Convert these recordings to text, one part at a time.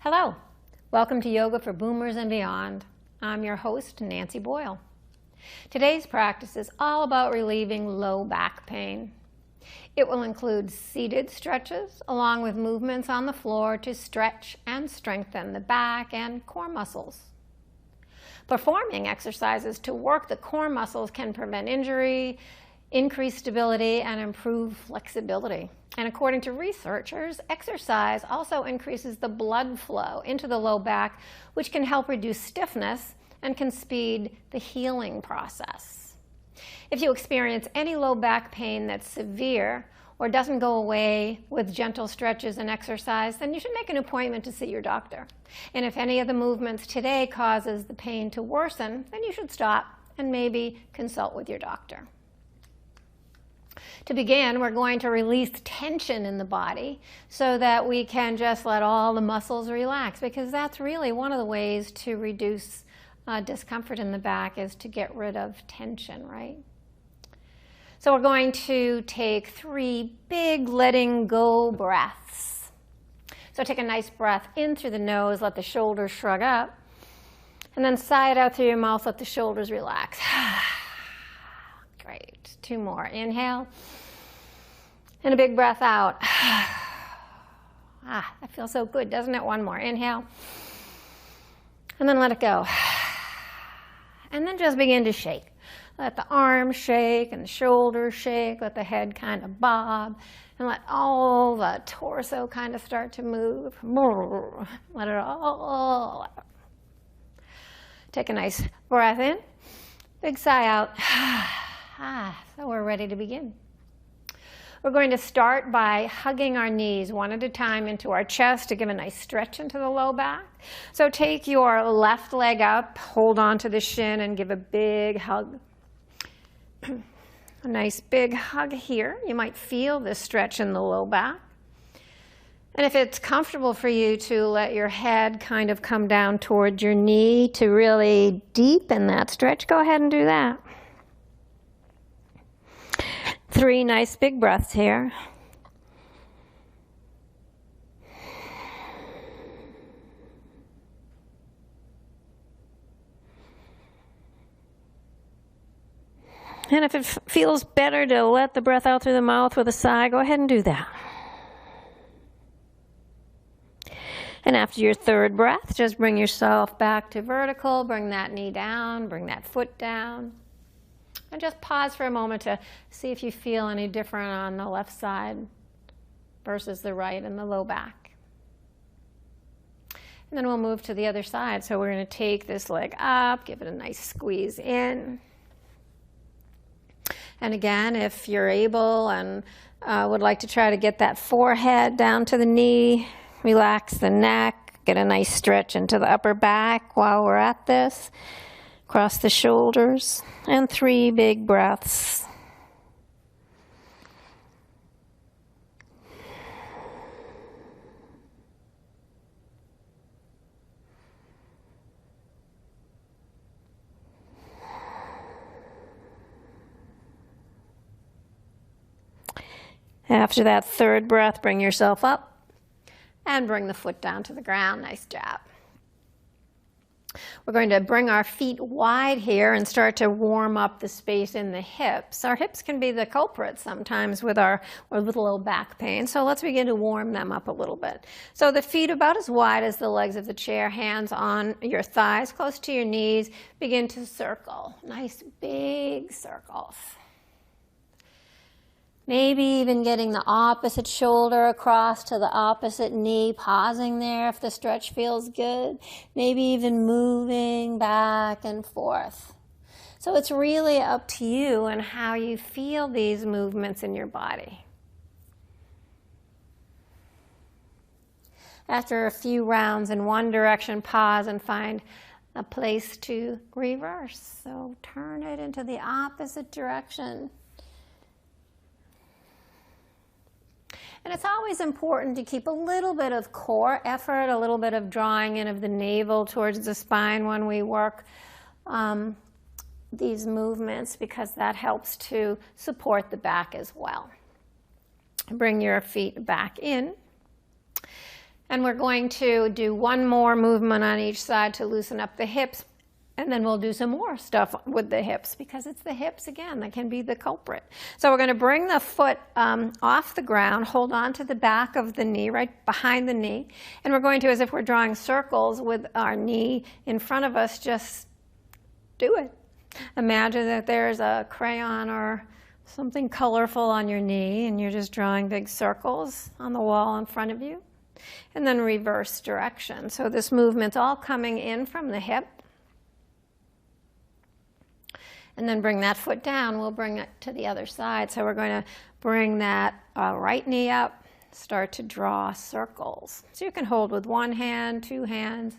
Hello, welcome to Yoga for Boomers and Beyond. I'm your host, Nancy Boyle. Today's practice is all about relieving low back pain. It will include seated stretches along with movements on the floor to stretch and strengthen the back and core muscles. Performing exercises to work the core muscles can prevent injury, increase stability, and improve flexibility. And according to researchers, exercise also increases the blood flow into the low back, which can help reduce stiffness and can speed the healing process. If you experience any low back pain that's severe or doesn't go away with gentle stretches and exercise, then you should make an appointment to see your doctor. And if any of the movements today causes the pain to worsen, then you should stop and maybe consult with your doctor. To begin, we're going to release tension in the body so that we can just let all the muscles relax, because that's really one of the ways to reduce discomfort in the back is to get rid of tension, right? So we're going to take 3 big letting go breaths. So take a nice breath in through the nose, let the shoulders shrug up, and then sigh it out through your mouth, let the shoulders relax. Great. 2 more. Inhale. And a big breath out. That feels so good, doesn't it? 1 more. Inhale. And then let it go. And then just begin to shake. Let the arms shake and the shoulders shake. Let the head kind of bob. And let all the torso kind of start to move. Let it all out. Take a nice breath in. Big sigh out. So we're ready to begin. We're going to start by hugging our knees one at a time into our chest to give a nice stretch into the low back. So take your left leg up, hold on to the shin, and give a big hug. A nice big hug here. You might feel this stretch in the low back. And if it's comfortable for you to let your head kind of come down towards your knee to really deepen that stretch, go ahead and do that. 3 nice big breaths here. And if it feels better to let the breath out through the mouth with a sigh, go ahead and do that. And after your 3rd breath, just bring yourself back to vertical, bring that knee down, bring that foot down. And just pause for a moment to see if you feel any different on the left side versus the right in the low back. And then we'll move to the other side. So we're going to take this leg up, give it a nice squeeze in. And again, if you're able and would like to try to get that forehead down to the knee, relax the neck, get a nice stretch into the upper back while we're at this. Across the shoulders, and 3 big breaths. After that 3rd breath, bring yourself up and bring the foot down to the ground. Nice job. We're going to bring our feet wide here and start to warm up the space in the hips. Our hips can be the culprit sometimes with our little back pain, so let's begin to warm them up a little bit. So the feet about as wide as the legs of the chair, hands on your thighs, close to your knees. Begin to circle, nice big circles. Maybe even getting the opposite shoulder across to the opposite knee, pausing there if the stretch feels good. Maybe even moving back and forth. So it's really up to you and how you feel these movements in your body. After a few rounds in one direction, pause and find a place to reverse. So turn it into the opposite direction. And it's always important to keep a little bit of core effort, a little bit of drawing in of the navel towards the spine when we work these movements, because that helps to support the back as well. Bring your feet back in. And we're going to do one more movement on each side to loosen up the hips, and then we'll do some more stuff with the hips because it's the hips, again, that can be the culprit. So we're going to bring the foot off the ground, hold on to the back of the knee, right behind the knee, and we're going to, as if we're drawing circles with our knee in front of us, just do it. Imagine that there's a crayon or something colorful on your knee, and you're just drawing big circles on the wall in front of you. And then reverse direction. So this movement's all coming in from the hip. And then bring that foot down. We'll bring it to the other side. So we're going to bring that right knee up, start to draw circles. So you can hold with one hand, two hands.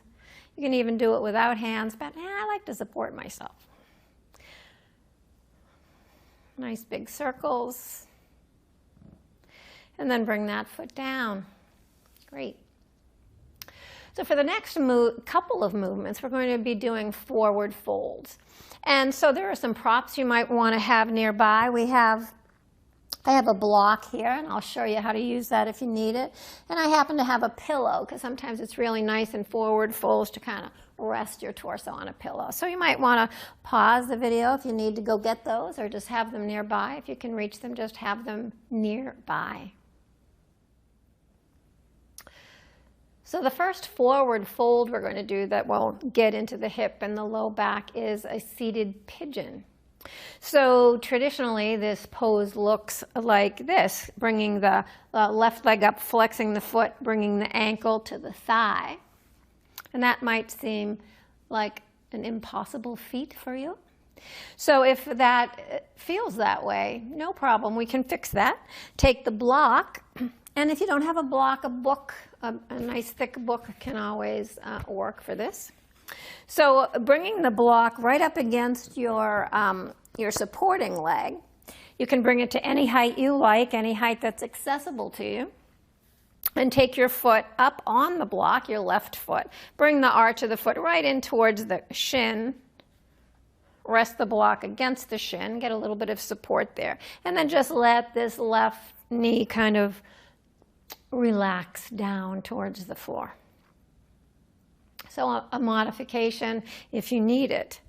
You can even do it without hands, but I like to support myself. Nice big circles. And then bring that foot down. Great. So for the next couple of movements, we're going to be doing forward folds. And so there are some props you might want to have nearby. I have a block here, and I'll show you how to use that if you need it. And I happen to have a pillow, because sometimes it's really nice in forward folds to kind of rest your torso on a pillow. So you might want to pause the video if you need to go get those, or just have them nearby. If you can reach them, just have them nearby. So the first forward fold we're going to do that will get into the hip and the low back is a seated pigeon. So traditionally, this pose looks like this, bringing the left leg up, flexing the foot, bringing the ankle to the thigh. And that might seem like an impossible feat for you. So if that feels that way, no problem. We can fix that. Take the block. And if you don't have a block, a book, a nice thick book can always work for this. So bringing the block right up against your supporting leg, you can bring it to any height you like, any height that's accessible to you, and take your foot up on the block, your left foot. Bring the arch of the foot right in towards the shin. Rest the block against the shin, get a little bit of support there, and then just let this left knee kind of relax down towards the floor. So a modification if you need it.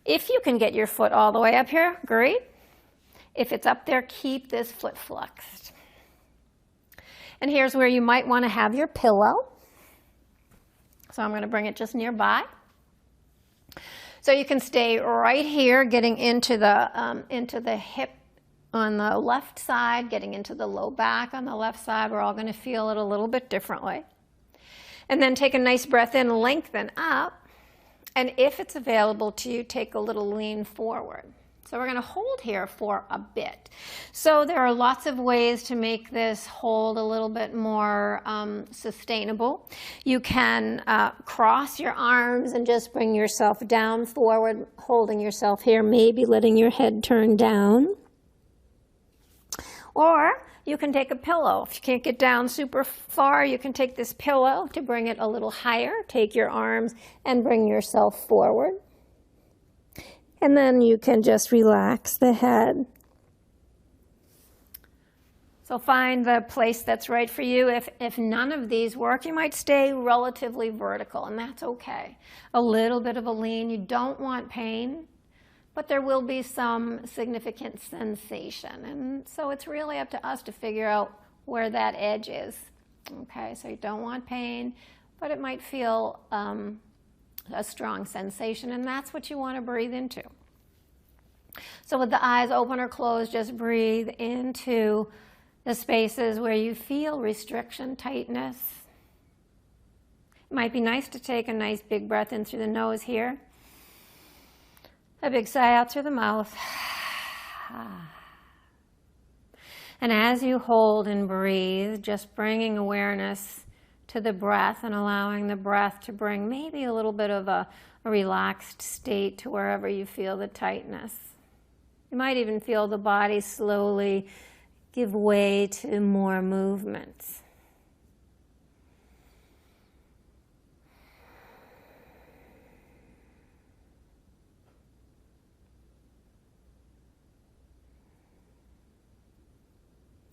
If you can get your foot all the way up here, great. If it's up there, keep this foot flexed. And here's where you might want to have your pillow. So I'm going to bring it just nearby. So you can stay right here, getting into the hip on the left side, getting into the low back on the left side. We're all going to feel it a little bit differently. And then take a nice breath in, lengthen up. And if it's available to you, take a little lean forward. So we're going to hold here for a bit. So there are lots of ways to make this hold a little bit more sustainable. You can cross your arms and just bring yourself down forward, holding yourself here, maybe letting your head turn down. Or you can take a pillow. If you can't get down super far, you can take this pillow to bring it a little higher. Take your arms and bring yourself forward. And then you can just relax the head. So find the place that's right for you. If none of these work, you might stay relatively vertical, and that's okay. A little bit of a lean. You don't want pain, but there will be some significant sensation. And so it's really up to us to figure out where that edge is. Okay, so you don't want pain, but it might feel a strong sensation, and that's what you want to breathe into. So with the eyes open or closed, just breathe into the spaces where you feel restriction, tightness. It might be nice to take a nice big breath in through the nose here. A big sigh out through the mouth. And as you hold and breathe, just bringing awareness to the breath and allowing the breath to bring maybe a little bit of a relaxed state to wherever you feel the tightness. You might even feel the body slowly give way to more movements.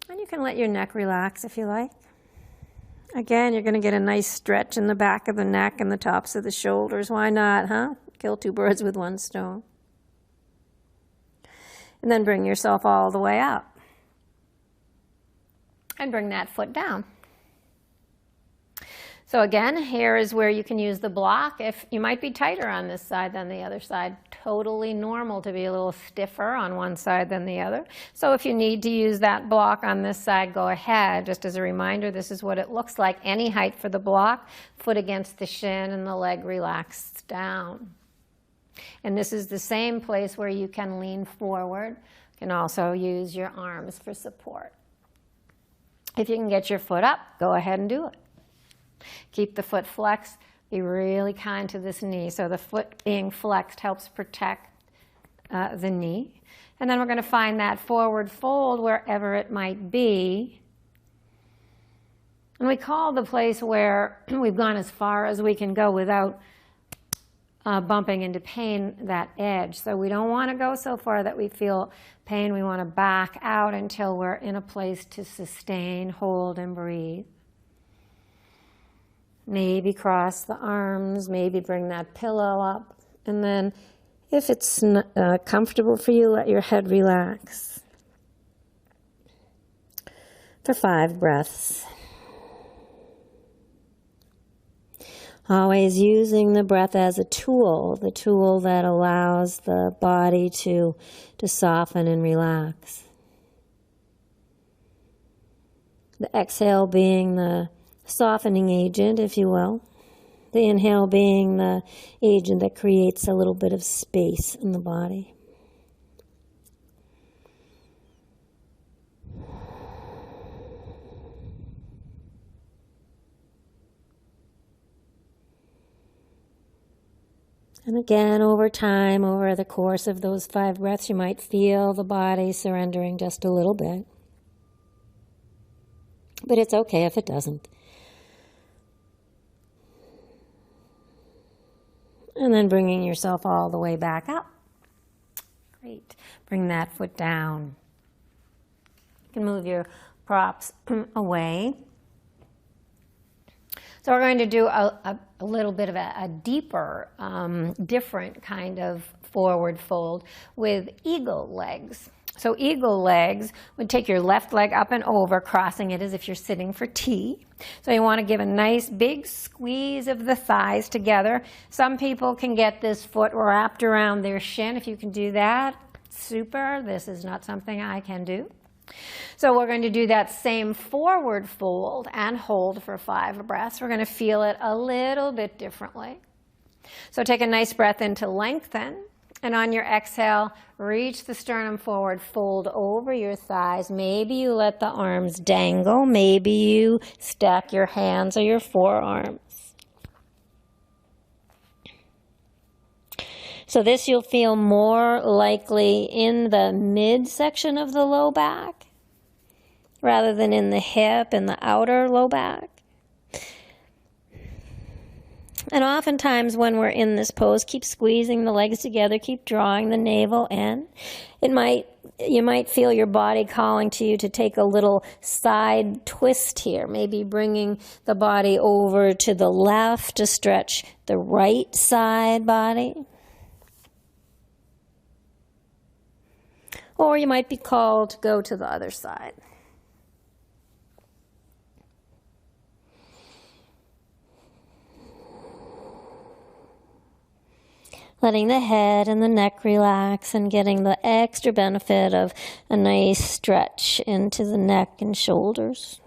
And you can let your neck relax if you like. Again, you're going to get a nice stretch in the back of the neck and the tops of the shoulders. Why not, huh? Kill two birds with one stone. And then bring yourself all the way up. And bring that foot down. So again, here is where you can use the block. If you might be tighter on this side than the other side, totally normal to be a little stiffer on one side than the other. So if you need to use that block on this side, go ahead. Just as a reminder, this is what it looks like. Any height for the block, foot against the shin and the leg relaxed down. And this is the same place where you can lean forward. You can also use your arms for support. If you can get your foot up, go ahead and do it. Keep the foot flexed. Be really kind to this knee. So the foot being flexed helps protect the knee. And then we're going to find that forward fold wherever it might be. And we call the place where we've gone as far as we can go without bumping into pain that edge. So we don't want to go so far that we feel pain. We want to back out until we're in a place to sustain, hold, and breathe. Maybe cross the arms, maybe bring that pillow up. And then if it's comfortable for you, let your head relax for 5 breaths. Always using the breath as a tool, the tool that allows the body to soften and relax. The exhale being the softening agent, if you will. The inhale being the agent that creates a little bit of space in the body. And again, over time, over the course of those 5 breaths, you might feel the body surrendering just a little bit. But it's okay if it doesn't. And then bringing yourself all the way back up. Great. Bring that foot down. You can move your props away. So we're going to do a little bit of a deeper, different kind of forward fold with eagle legs. So eagle legs would take your left leg up and over, crossing it as if you're sitting for tea. So you want to give a nice big squeeze of the thighs together. Some people can get this foot wrapped around their shin. If you can do that, super. This is not something I can do. So we're going to do that same forward fold and hold for 5 breaths. We're going to feel it a little bit differently. So take a nice breath in to lengthen. And on your exhale, reach the sternum forward, fold over your thighs. Maybe you let the arms dangle. Maybe you stack your hands or your forearms. So this you'll feel more likely in the midsection of the low back rather than in the hip and the outer low back. And oftentimes when we're in this pose, keep squeezing the legs together, keep drawing the navel in. You might feel your body calling to you to take a little side twist here, maybe bringing the body over to the left to stretch the right side body. Or you might be called to go to the other side. Letting the head and the neck relax and getting the extra benefit of a nice stretch into the neck and shoulders.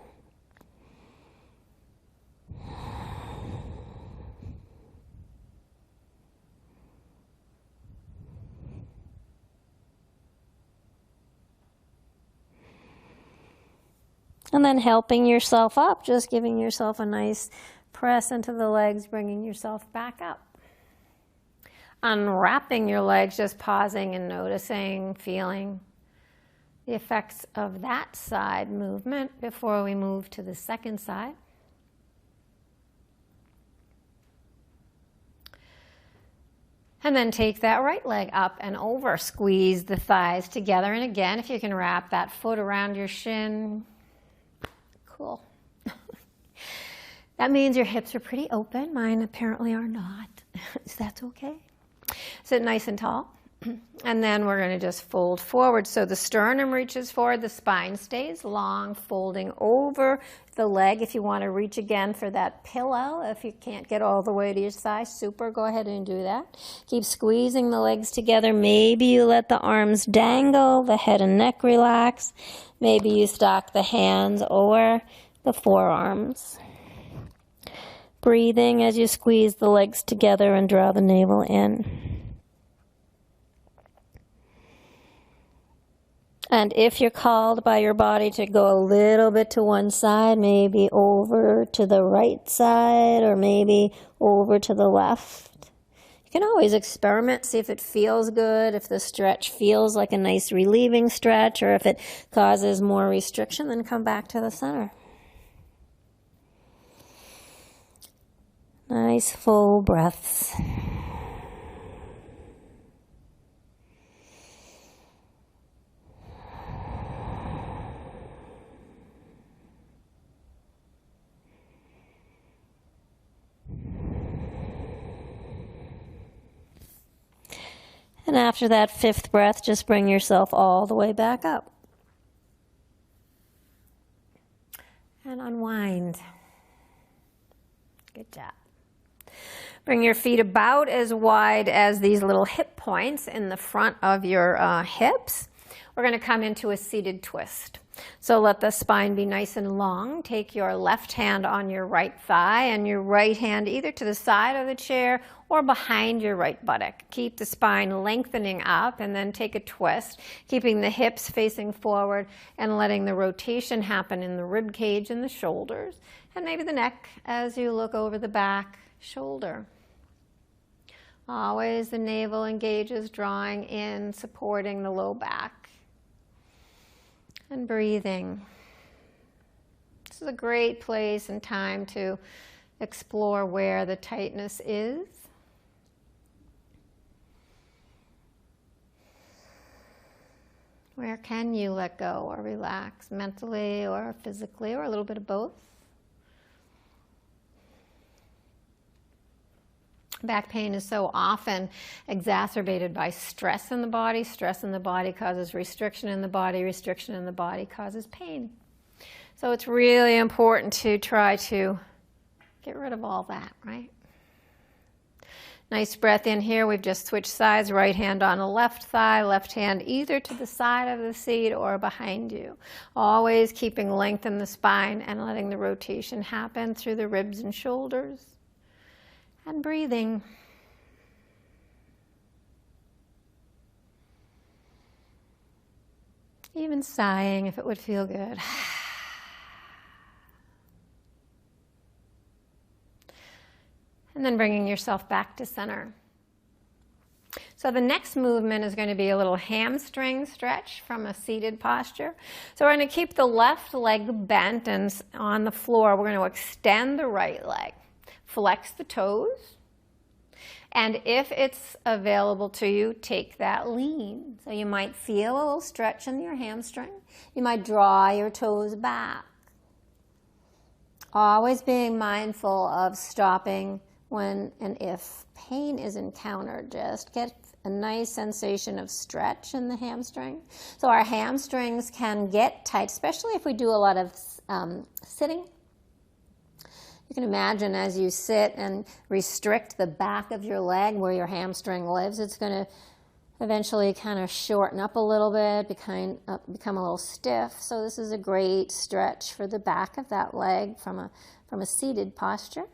And then helping yourself up, just giving yourself a nice press into the legs, bringing yourself back up. Unwrapping your legs, just pausing and noticing, feeling the effects of that side movement before we move to the second side. And then take that right leg up and over, squeeze the thighs together. And again, if you can wrap that foot around your shin, cool. That means your hips are pretty open. Mine apparently are not. So that's okay. Sit nice and tall. And then we're going to just fold forward. So the sternum reaches forward, the spine stays long, folding over the leg. If you want to reach again for that pillow, if you can't get all the way to your thigh, super, go ahead and do that. Keep squeezing the legs together. Maybe you let the arms dangle, the head and neck relax. Maybe you stack the hands or the forearms. Breathing as you squeeze the legs together and draw the navel in. And if you're called by your body to go a little bit to one side, maybe over to the right side or maybe over to the left, you can always experiment, see if it feels good, if the stretch feels like a nice relieving stretch, or if it causes more restriction, then come back to the center. Nice full breaths. And after that fifth breath, just bring yourself all the way back up. And unwind. Good job. Bring your feet about as wide as these little hip points in the front of your hips. We're going to come into a seated twist. So let the spine be nice and long. Take your left hand on your right thigh and your right hand either to the side of the chair or behind your right buttock. Keep the spine lengthening up and then take a twist, keeping the hips facing forward and letting the rotation happen in the rib cage and the shoulders and maybe the neck as you look over the back shoulder. Always the navel engages, drawing in, supporting the low back. And breathing. This is a great place and time to explore where the tightness is. Where can you let go or relax mentally or physically or a little bit of both? Back pain is so often exacerbated by stress in the body. Stress in the body causes restriction in the body. Restriction in the body causes pain. So it's really important to try to get rid of all that, right? Nice breath in here. We've just switched sides. Right hand on the left thigh, left hand either to the side of the seat or behind you. Always keeping length in the spine and letting the rotation happen through the ribs and shoulders. And breathing. Even sighing if it would feel good. And then bringing yourself back to center. So the next movement is going to be a little hamstring stretch from a seated posture. So we're going to keep the left leg bent and on the floor. We're going to extend the right leg. Flex the toes, and if it's available to you, take that lean. So you might feel a little stretch in your hamstring. You might draw your toes back. Always being mindful of stopping when and if pain is encountered. Just get a nice sensation of stretch in the hamstring. So our hamstrings can get tight, especially if we do a lot of sitting. You can imagine as you sit and restrict the back of your leg where your hamstring lives, it's going to eventually kind of shorten up a little bit, become a little stiff. So this is a great stretch for the back of that leg from a seated posture.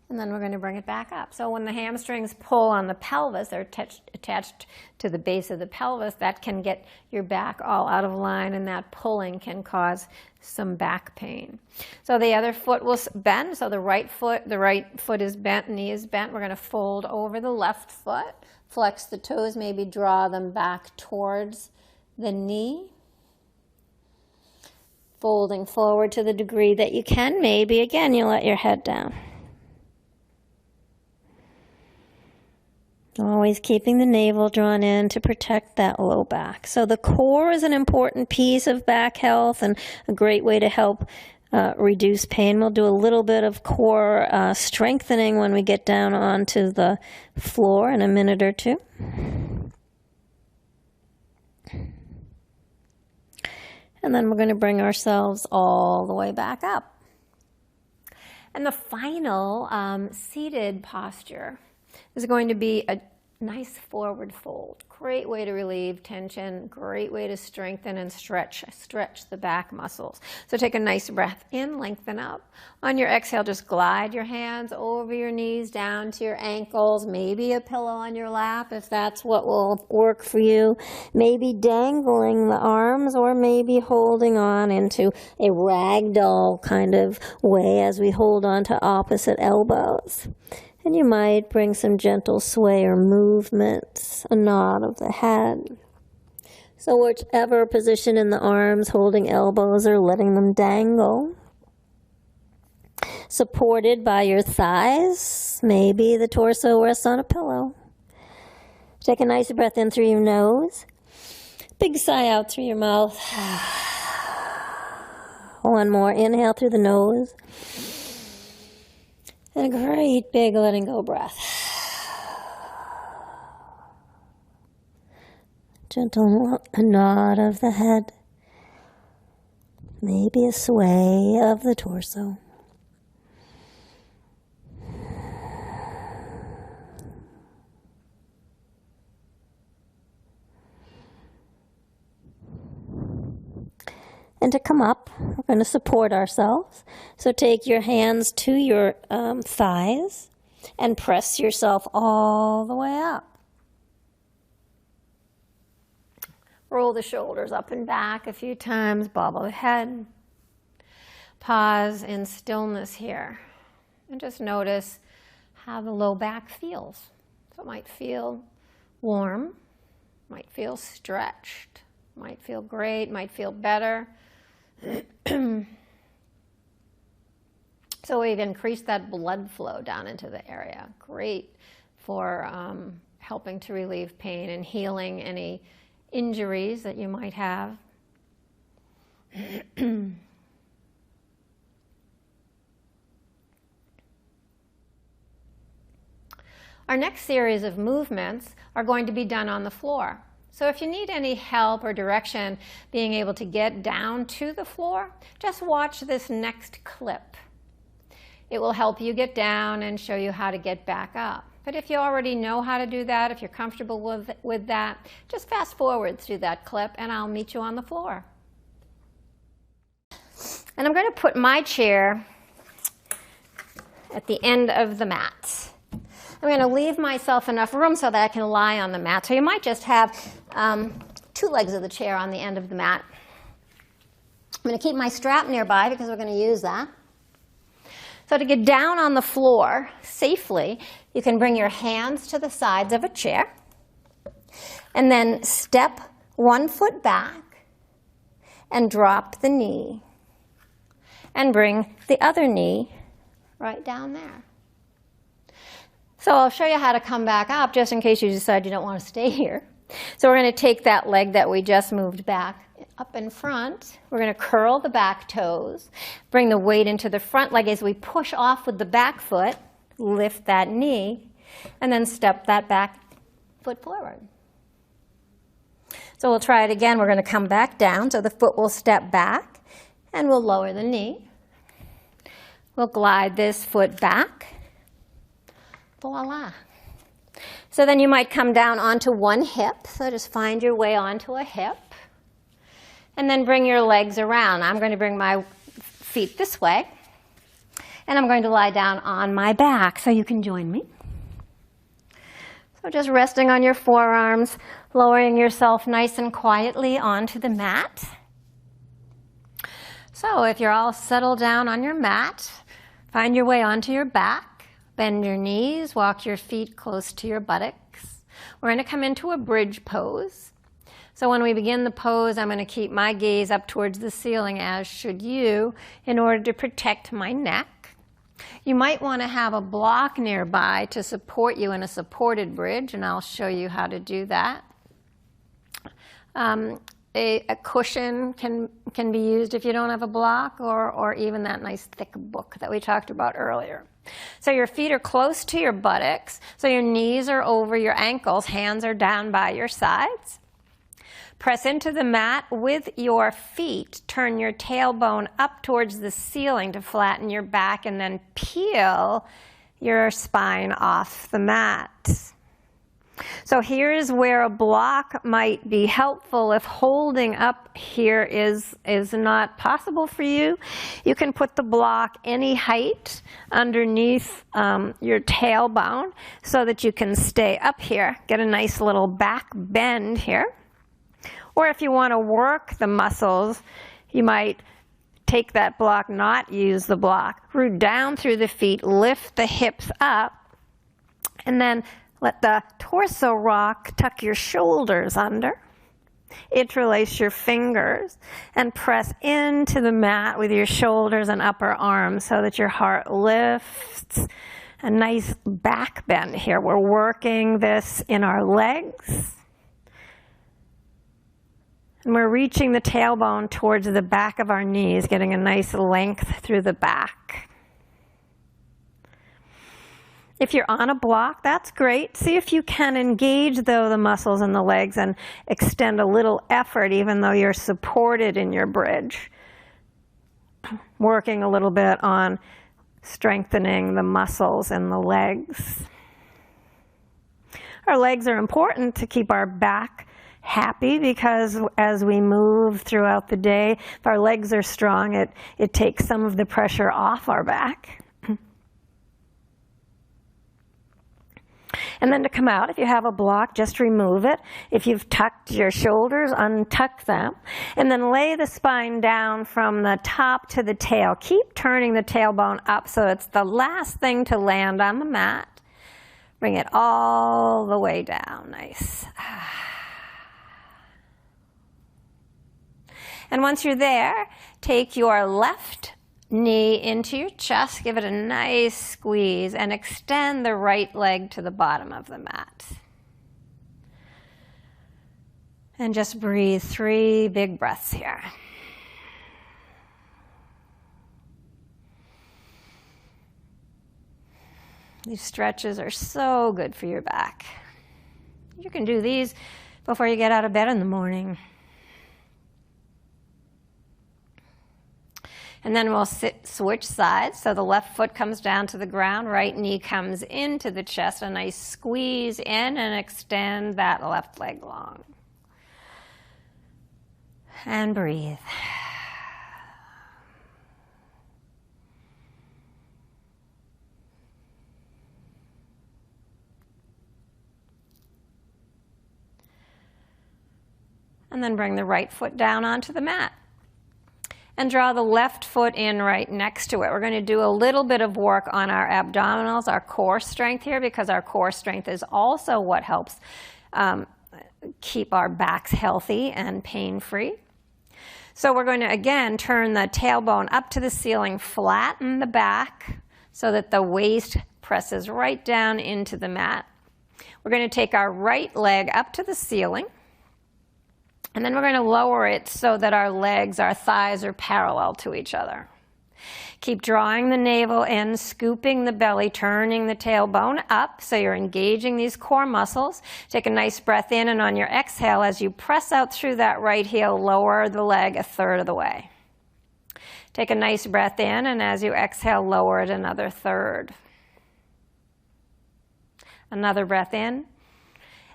And then we're going to bring it back up. So when the hamstrings pull on the pelvis, they're attached to the base of the pelvis, that can get your back all out of line, and that pulling can cause some back pain. So the other foot will bend. So the right foot is bent, knee is bent. We're going to fold over the left foot, flex the toes, maybe draw them back towards the knee. Folding forward to the degree that you can. Maybe, again, you let your head down. Always keeping the navel drawn in to protect that low back. So the core is an important piece of back health and a great way to help reduce pain. We'll do a little bit of core strengthening when we get down onto the floor in a minute or two. And then we're going to bring ourselves all the way back up. And the final seated posture is going to be a nice forward fold. Great way to relieve tension, great way to strengthen and stretch the back muscles. So take a nice breath in, lengthen up. On your exhale, just glide your hands over your knees, down to your ankles, maybe a pillow on your lap if that's what will work for you. Maybe dangling the arms or maybe holding on into a ragdoll kind of way as we hold on to opposite elbows. And you might bring some gentle sway or movements, a nod of the head. So whichever position in the arms, holding elbows or letting them dangle. Supported by your thighs, maybe the torso rests on a pillow. Take a nice breath in through your nose. Big sigh out through your mouth. One more, inhale through the nose. And a great big letting go breath. Gentle nod of the head. Maybe a sway of the torso. And to come up, we're going to support ourselves. So take your hands to your thighs and press yourself all the way up. Roll the shoulders up and back a few times, bobble the head. Pause in stillness here. And just notice how the low back feels. So it might feel warm, might feel stretched, might feel great, might feel better. So we've increased that blood flow down into the area. Great for helping to relieve pain and healing any injuries that you might have. Our next series of movements are going to be done on the floor. So if you need any help or direction being able to get down to the floor, just watch this next clip. It will help you get down and show you how to get back up. But if you already know how to do that, if you're comfortable with that, just fast forward through that clip and I'll meet you on the floor. And I'm going to put my chair at the end of the mat. I'm going to leave myself enough room so that I can lie on the mat. So you might just have two legs of the chair on the end of the mat. I'm going to keep my strap nearby because we're going to use that. So to get down on the floor safely, you can bring your hands to the sides of a chair and then step one foot back and drop the knee and bring the other knee right down there. So I'll show you how to come back up just in case you decide you don't want to stay here. So we're going to take that leg that we just moved back up in front. We're going to curl the back toes, bring the weight into the front leg as we push off with the back foot, lift that knee, and then step that back foot forward. So we'll try it again. We're going to come back down so the foot will step back and we'll lower the knee. We'll glide this foot back. Voila. So then you might come down onto one hip. So just find your way onto a hip. And then bring your legs around. I'm going to bring my feet this way. And I'm going to lie down on my back so you can join me. So just resting on your forearms, lowering yourself nice and quietly onto the mat. So if you're all settled down on your mat, find your way onto your back. Bend your knees, walk your feet close to your buttocks. We're going to come into a bridge pose. So when we begin the pose, I'm going to keep my gaze up towards the ceiling, as should you, in order to protect my neck. You might want to have a block nearby to support you in a supported bridge, and I'll show you how to do that. A cushion can be used if you don't have a block, or even that nice thick book that we talked about earlier. So your feet are close to your buttocks, so your knees are over your ankles, hands are down by your sides. Press into the mat with your feet. Turn your tailbone up towards the ceiling to flatten your back, and then peel your spine off the mat. So here's where a block might be helpful if holding up here is not possible for you. You can put the block any height underneath your tailbone so that you can stay up here, get a nice little back bend here. Or if you want to work the muscles, you might take that block, not use the block, root down through the feet, lift the hips up, and then let the torso rock, tuck your shoulders under, interlace your fingers, and press into the mat with your shoulders and upper arms so that your heart lifts. A nice back bend here. We're working this in our legs. And we're reaching the tailbone towards the back of our knees, getting a nice length through the back. If you're on a block, that's great. See if you can engage, though, the muscles in the legs and extend a little effort, even though you're supported in your bridge. Working a little bit on strengthening the muscles in the legs. Our legs are important to keep our back happy, because as we move throughout the day, if our legs are strong, it takes some of the pressure off our back. And then to come out, if you have a block, just remove it. If you've tucked your shoulders, untuck them. And then lay the spine down from the top to the tail. Keep turning the tailbone up so it's the last thing to land on the mat. Bring it all the way down. Nice. And once you're there, take your left knee into your chest, give it a nice squeeze, and extend the right leg to the bottom of the mat. And just breathe 3 big breaths here. These stretches are so good for your back. You can do these before you get out of bed in the morning. And then we'll switch sides. So the left foot comes down to the ground, right knee comes into the chest. A nice squeeze in and extend that left leg long. And breathe. And then bring the right foot down onto the mat. And draw the left foot in right next to it. We're going to do a little bit of work on our abdominals, our core strength here, because our core strength is also what helps keep our backs healthy and pain-free. So we're going to, again, turn the tailbone up to the ceiling, flatten the back so that the waist presses right down into the mat. We're going to take our right leg up to the ceiling. And then we're going to lower it so that our legs, our thighs are parallel to each other. Keep drawing the navel in, scooping the belly, turning the tailbone up so you're engaging these core muscles. Take a nice breath in, and on your exhale, as you press out through that right heel, lower the leg 1/3 of the way. Take a nice breath in, and as you exhale, lower it another 1/3. Another breath in.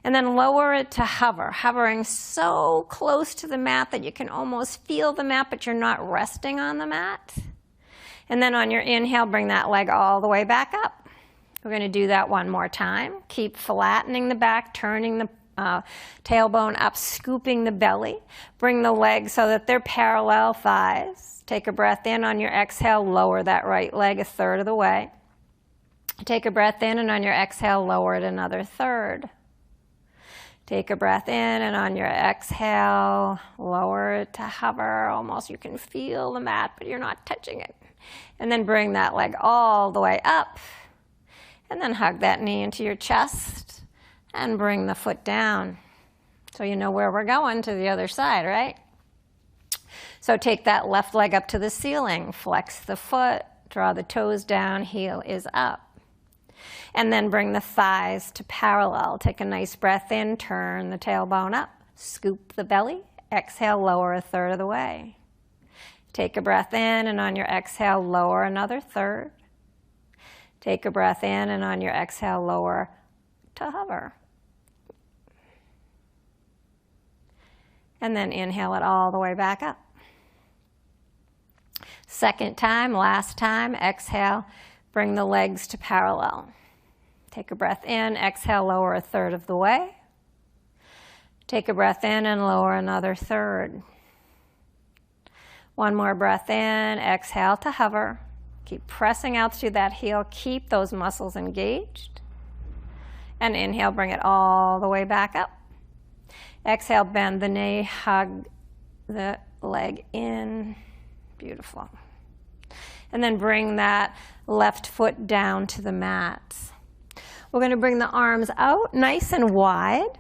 And then lower it to hover, hovering so close to the mat that you can almost feel the mat, but you're not resting on the mat. And then on your inhale, bring that leg all the way back up. We're going to do that one more time. Keep flattening the back, turning the tailbone up, scooping the belly. Bring the legs so that they're parallel thighs. Take a breath in. On your exhale, lower that right leg 1/3 of the way. Take a breath in, and on your exhale, lower it another 1/3. Take a breath in, and on your exhale, lower it to hover. Almost you can feel the mat, but you're not touching it. And then bring that leg all the way up. And then hug that knee into your chest and bring the foot down. So you know where we're going, to the other side, right? So take that left leg up to the ceiling. Flex the foot, draw the toes down, heel is up. And then bring the thighs to parallel. Take a nice breath in, turn the tailbone up, scoop the belly, exhale, lower a third of the way. Take a breath in, and on your exhale, lower another third. Take a breath in, and on your exhale, lower to hover. And then inhale it all the way back up. Second time, last time, exhale, bring the legs to parallel. Take a breath in, exhale, lower a third of the way. Take a breath in and lower another third. One more breath in, exhale to hover. Keep pressing out through that heel, keep those muscles engaged. And inhale, bring it all the way back up. Exhale, bend the knee, hug the leg in. Beautiful. And then bring that left foot down to the mat. We're going to bring the arms out nice and wide.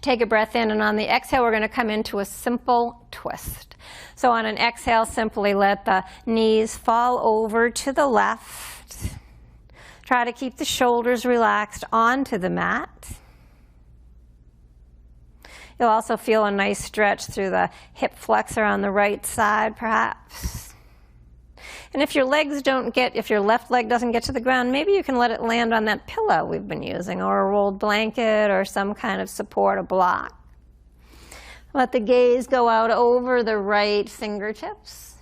Take a breath in, and on the exhale, we're going to come into a simple twist. So on an exhale, simply let the knees fall over to the left. Try to keep the shoulders relaxed onto the mat. You'll also feel a nice stretch through the hip flexor on the right side, perhaps. And if your left leg doesn't get to the ground, maybe you can let it land on that pillow we've been using, or a rolled blanket, or some kind of support, a block. Let the gaze go out over the right fingertips.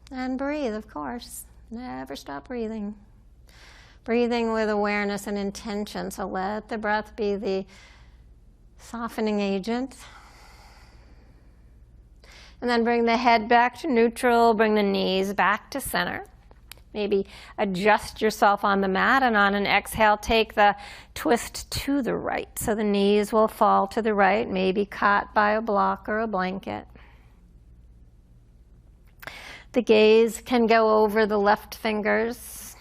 And breathe, of course. Never stop breathing. Breathing with awareness and intention. So let the breath be the softening agent. And then bring the head back to neutral, bring the knees back to center. Maybe adjust yourself on the mat, and on an exhale, take the twist to the right. So the knees will fall to the right, maybe caught by a block or a blanket. The gaze can go over the left fingers,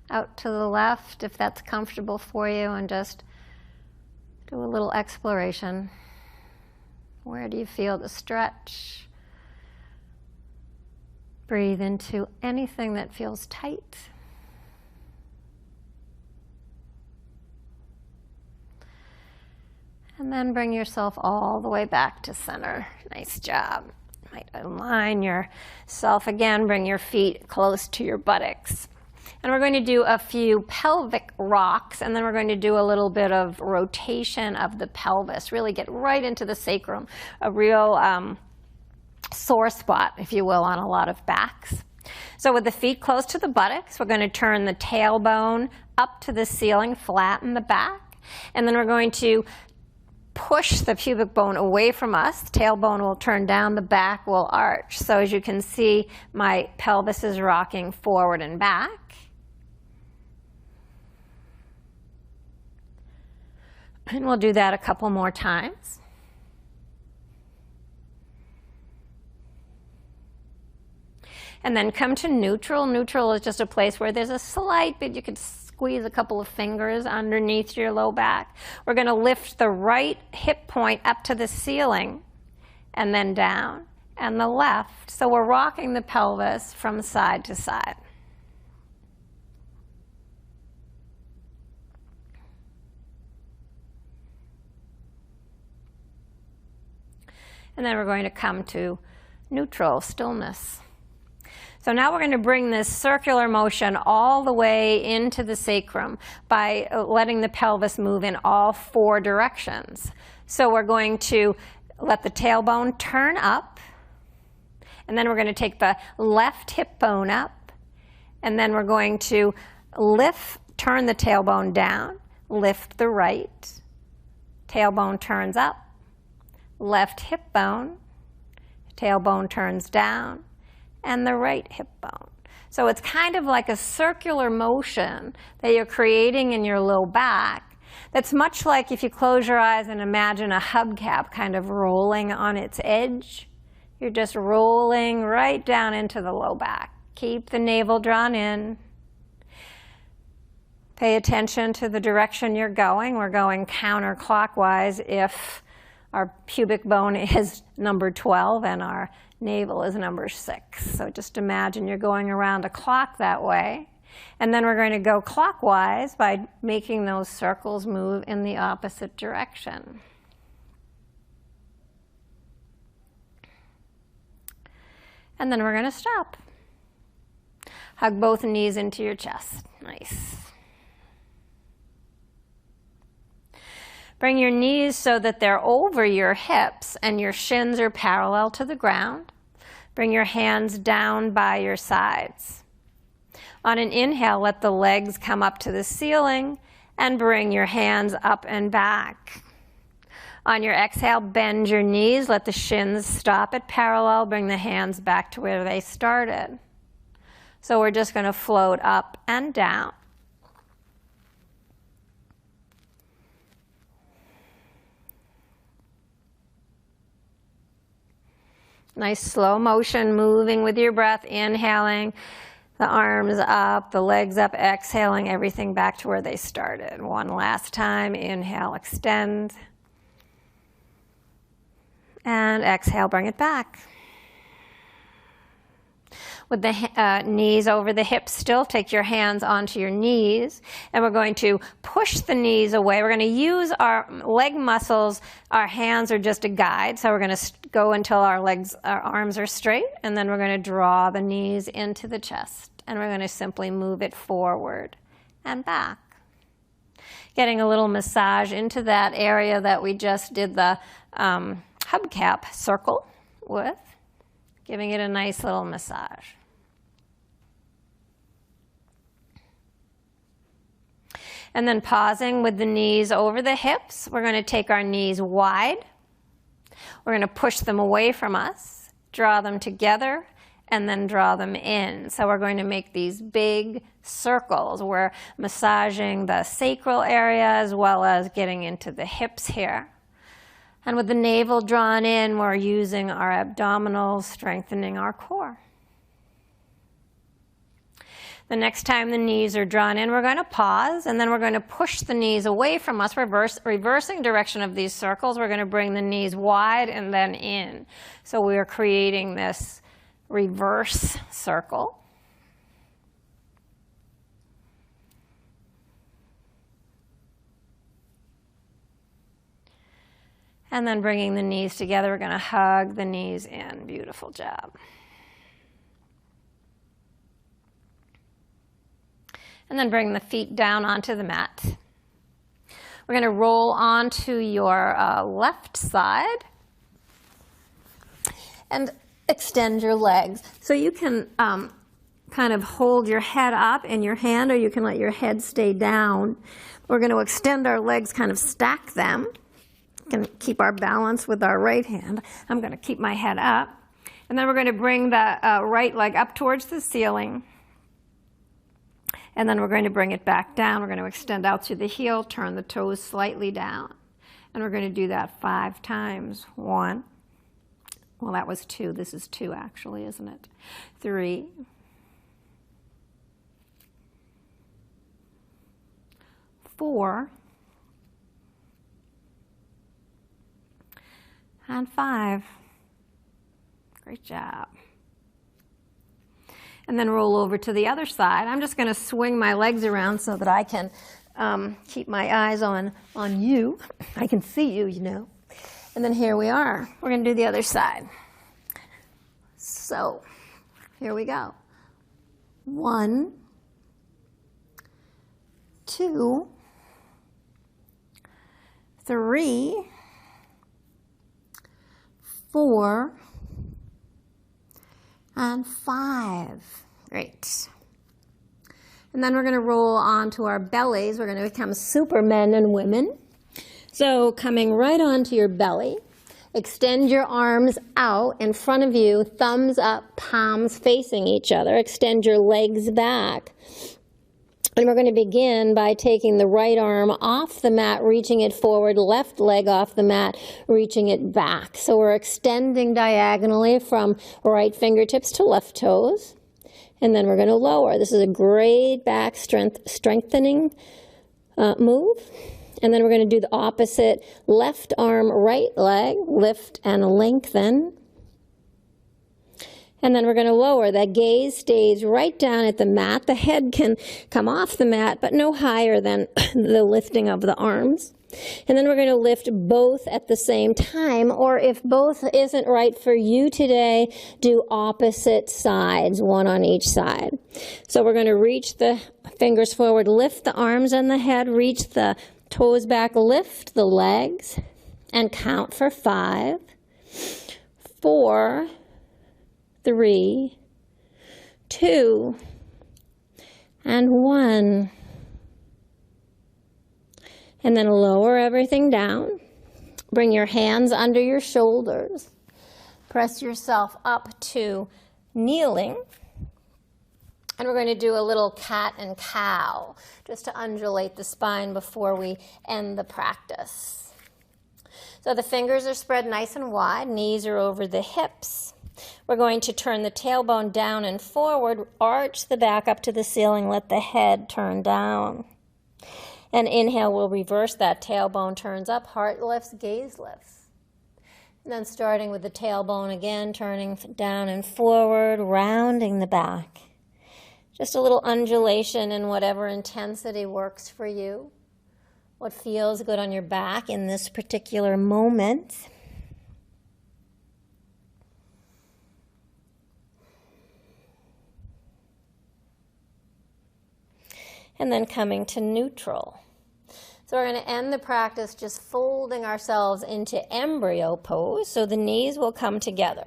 out to the left if that's comfortable for you, and just do a little exploration. Where do you feel the stretch? Breathe into anything that feels tight. And then bring yourself all the way back to center. Nice job. You might align yourself again, bring your feet close to your buttocks. And we're going to do a few pelvic rocks, and then we're going to do a little bit of rotation of the pelvis. Really get right into the sacrum, a real sore spot, if you will, on a lot of backs. So with the feet close to the buttocks, we're going to turn the tailbone up to the ceiling, flatten the back, and then we're going to push the pubic bone away from us. The tailbone will turn down, the back will arch. So as you can see, my pelvis is rocking forward and back. And we'll do that a couple more times. And then come to neutral. Neutral is just a place where there's a slight bit, you could squeeze a couple of fingers underneath your low back. We're going to lift the right hip point up to the ceiling and then down, and the left. So we're rocking the pelvis from side to side. And then we're going to come to neutral, stillness. So now we're going to bring this circular motion all the way into the sacrum by letting the pelvis move in all four directions. So we're going to let the tailbone turn up, and then we're going to take the left hip bone up, and then we're going to turn the tailbone down, lift the right, tailbone turns up, left hip bone, tailbone turns down, and the right hip bone. So it's kind of like a circular motion that you're creating in your low back. That's much like if you close your eyes and imagine a hubcap kind of rolling on its edge. You're just rolling right down into the low back. Keep the navel drawn in. Pay attention to the direction you're going. We're going counterclockwise if our pubic bone is number 12 and our navel is number 6. So just imagine you're going around a clock that way. And then we're going to go clockwise by making those circles move in the opposite direction. And then we're going to stop. Hug both knees into your chest. Nice. Bring your knees so that they're over your hips and your shins are parallel to the ground. Bring your hands down by your sides. On an inhale, let the legs come up to the ceiling and bring your hands up and back. On your exhale, bend your knees, let the shins stop at parallel, bring the hands back to where they started. So we're just going to float up and down. Nice slow motion, moving with your breath, inhaling, the arms up, the legs up, exhaling, everything back to where they started. One last time, inhale, extend, and exhale, bring it back. With the knees over the hips still, take your hands onto your knees, and we're going to push the knees away. We're going to use our leg muscles. Our hands are just a guide, so we're going to go until our arms are straight, and then we're going to draw the knees into the chest, and we're going to simply move it forward and back. Getting a little massage into that area that we just did the hubcap circle with, giving it a nice little massage. And then pausing with the knees over the hips, we're going to take our knees wide. We're going to push them away from us, draw them together, and then draw them in. So we're going to make these big circles. We're massaging the sacral area as well as getting into the hips here. And with the navel drawn in, we're using our abdominals, strengthening our core. The next time the knees are drawn in, we're going to pause, and then we're going to push the knees away from us, reversing direction of these circles. We're going to bring the knees wide and then in. So we are creating this reverse circle. And then bringing the knees together, we're going to hug the knees in. Beautiful job. And then bring the feet down onto the mat. We're going to roll onto your left side and extend your legs. So you can kind of hold your head up in your hand, or you can let your head stay down. We're going to extend our legs, kind of stack them. Can keep our balance with our right hand. I'm going to keep my head up. And then we're going to bring the right leg up towards the ceiling. And then we're going to bring it back down. We're going to extend out through the heel, turn the toes slightly down. And we're going to do that 5 times. 1. Well, that was 2. This is 2, actually, isn't it? 3. 4. And 5. Great job. And then roll over to the other side. I'm just going to swing my legs around so that I can keep my eyes on you. I can see you, you know. And then here we are. We're going to do the other side. So here we go. 1, 2, 3, 4, and 5. Great. And then we're going to roll onto our bellies. We're going to become supermen and women. So coming right onto your belly, Extend your arms out in front of you, thumbs up, palms facing each other. Extend your legs back. And we're going to begin by taking the right arm off the mat, reaching it forward, left leg off the mat, reaching it back. So we're extending diagonally from right fingertips to left toes. And then we're going to lower. This is a great back strengthening move. And then we're going to do the opposite. Left arm, right leg, lift and lengthen. And then we're going to lower. That gaze stays right down at the mat. The head can come off the mat, but no higher than the lifting of the arms. And then we're going to lift both at the same time, or if both isn't right for you today, do opposite sides, one on each side. So we're going to reach the fingers forward, lift the arms and the head, reach the toes back, lift the legs, and count for 5, 4, 3, 2, and 1. And then lower everything down. Bring your hands under your shoulders. Press yourself up to kneeling. And we're going to do a little cat and cow, just to undulate the spine before we end the practice. So the fingers are spread nice and wide, knees are over the hips. We're going to turn the tailbone down and forward, arch the back up to the ceiling, let the head turn down. And inhale, we'll reverse that. Tailbone turns up, heart lifts, gaze lifts. And then starting with the tailbone again, turning down and forward, rounding the back. Just a little undulation in whatever intensity works for you. What feels good on your back in this particular moment. And then coming to neutral. So we're going to end the practice just folding ourselves into embryo pose. So the knees will come together.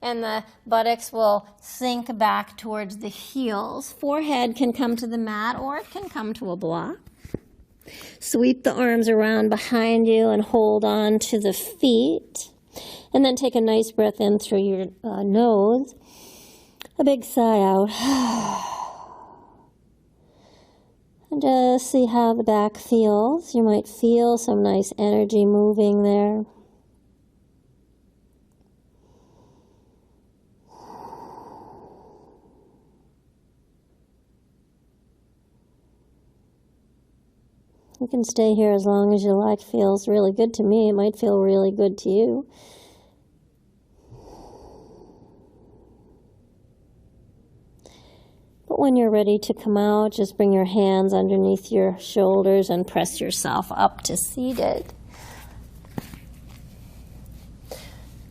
And the buttocks will sink back towards the heels. Forehead can come to the mat or it can come to a block. Sweep the arms around behind you and hold on to the feet. And then take a nice breath in through your nose. A big sigh out. And just see how the back feels. You might feel some nice energy moving there. You can stay here as long as you like. Feels really good to me. It might feel really good to you. But when you're ready to come out, just bring your hands underneath your shoulders and press yourself up to seated.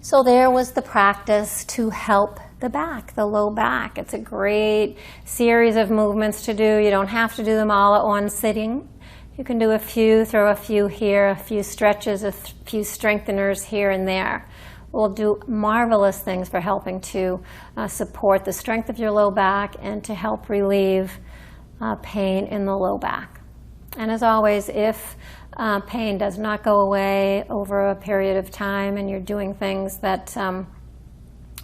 So there was the practice to help the back, the low back. It's a great series of movements to do. You don't have to do them all at one sitting. You can do a few, throw a few here, a few stretches, a few strengtheners here and there. Will do marvelous things for helping to support the strength of your low back and to help relieve pain in the low back. And as always, if pain does not go away over a period of time and you're doing things that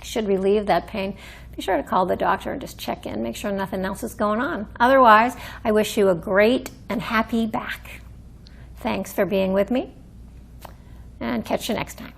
should relieve that pain, be sure to call the doctor and just check in, make sure nothing else is going on. Otherwise, I wish you a great and happy back. Thanks for being with me, and catch you next time.